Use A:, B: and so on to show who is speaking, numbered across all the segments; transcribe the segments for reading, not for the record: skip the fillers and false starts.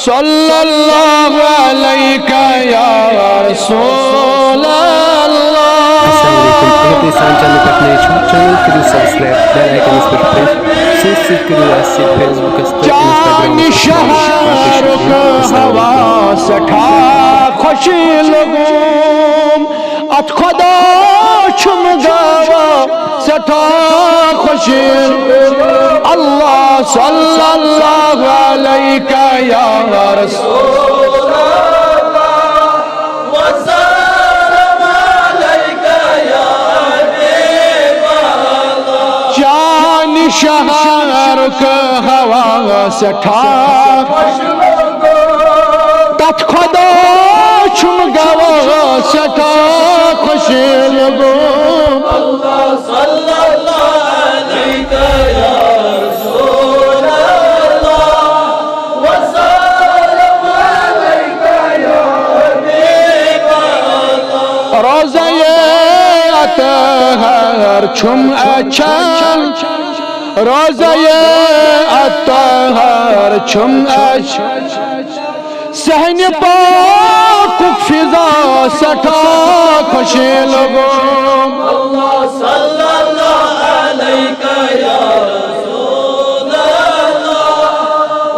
A: सल्लल्लाहु अलैका या रसूल अल्लाह।
B: अस्सलाम वालेकुम। अगर तुम सान चैनल पर नए छो चैनल करो सब्सक्राइब बेल आइकन पर प्रेस से करो ऐसे फेसबुक पे इंस्टाग्राम पे
A: शहर हवा सठा खुश लगूम अत खुदा छुम गावा सठा खुश अल्लाह सल्लल्लाहु अलैका या रसूल अल्लाह व सल्लम अलैका या हबीब अल्लाह। जान शहर का हवा सठा तथ खुदा छुम गावा सठा खुश लगो अल्लाह सल्लल्लाहु अलैका या रसूल अल्लाह व सल्लम अलैका या हबीब अल्लाह। रोज़े अतहर छुम अच्छा रोज़े अतहर छुम अच्छा सहन पाक फिजा सठा खुश लगो अल्लाह सल्लल्लाहु अलैका या रसूल अल्लाह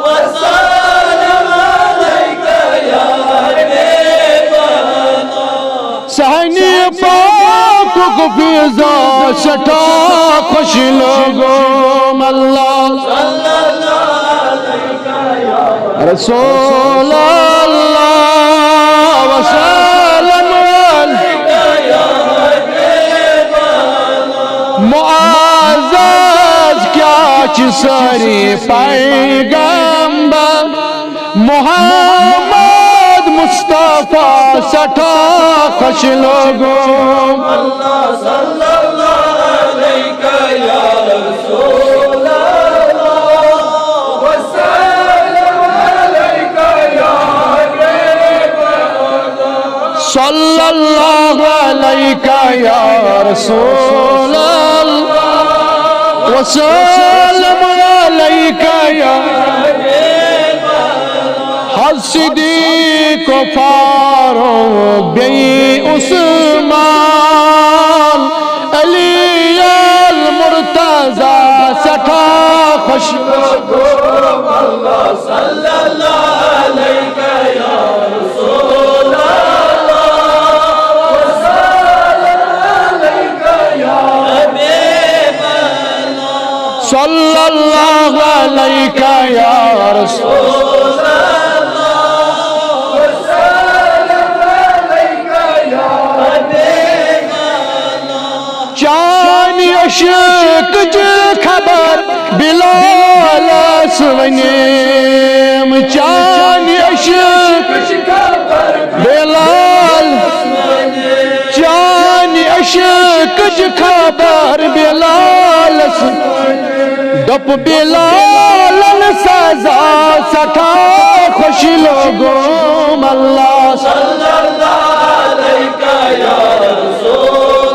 A: व सल्लम अलैका या हबीब अल्लाह। सहन पाक फिजा सठा खुश लगो अल्लाह सल्लल्लाहु अलैका या रसूल अल्लाह व सल्लम अलैका या हबीब अल्लाह। मुअज़्ज़ज़ क्या सारी पैगंबर मोहम्मद मुस्तफा सठा खुश लोगो अल्लाह सल्लल्लाहु अलैका या रसूल अल्लाह व सल्लम अलैका या हबीब अल्लाह। सल्लल्लाहु अलैका या रसूल अल्लाह व सल्लम अलैका या हबीब अल्लाह। सिद्दीक़ फारूक बे उस्मान अली अल मुर्तज़ा सठा खुश लगो अल्लाह सल्लल्लाहु अलैका या रसूल अल्लाह व सल्लम अलैका या हबीब अल्लाह। सल्लल्लाहु अलैका या रसूल अशक खबर बिलाल वनीम चान अशक बिलाल चान अशक खबर बिलाल दप बिलाल सजा सठा खुश लोगो अल्लाह सल्लल्लाहु अलैका या रसूल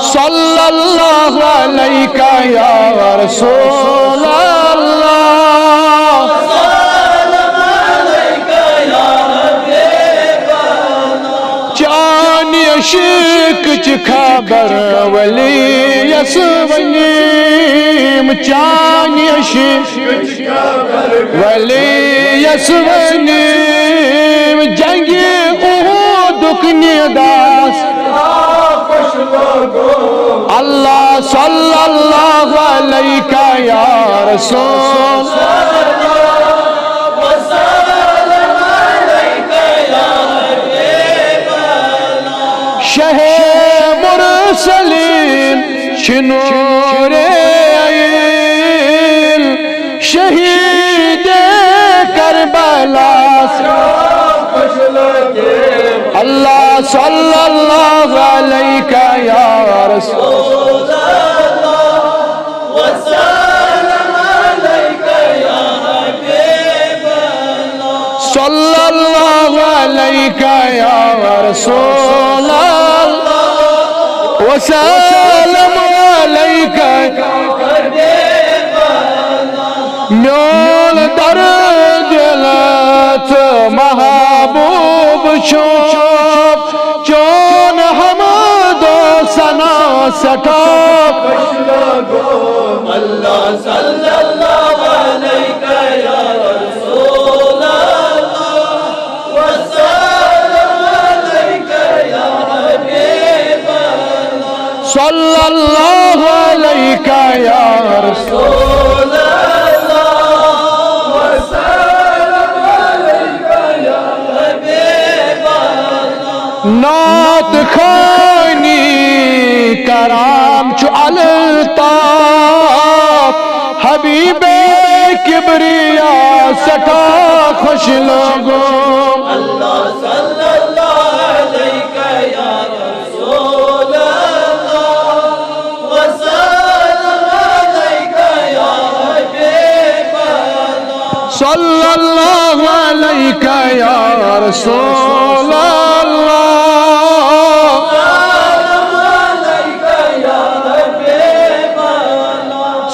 A: सल्लल्लाहु अलैका या रसूल अल्लाह सल्लम अलैका या हबीब अल्लाह। जान अशक खबर वली यसवनीम जान अशक वली यसवनीम जंगे उहुद निदास अल्लाह सल्लल्लाहु अलैका या रसूल व सल्लम अलैका या हबीब अल्लाह। शहे मुरसलीन शिनूरे आइल शहीद करबला अल्लाह सल्लल्लाहु अलैका या रसूल अल्लाह व सल्लम अलैका या हबीब अल्लाह। सल्लल्लाहु अलैका या रसूल अल्लाह व सल्लम सठा
C: खुश लगो अल्लाह सल्लल्लाहु अलैहि या रसूल अल्लाह वसल्लम अलैका या हबीब अल्लाह
A: सल्लल्लाहु अलैका या रसूल
C: अल्लाह वसल्लम अलैका या हबीब अल्लाह
A: नात खानी कराम चु अलताफ हबीबे किबरिया सठा खुश लोगो
C: अल्लाह सल्लल्लाहु अलैहि या रसूल अल्लाह वसल्लम अलैका या हबीब अल्लाह
A: सल्लल्लाहु अलैका या रसूल अल्लाह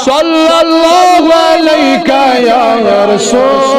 A: सल्लल्लाहु अलैका या रसूल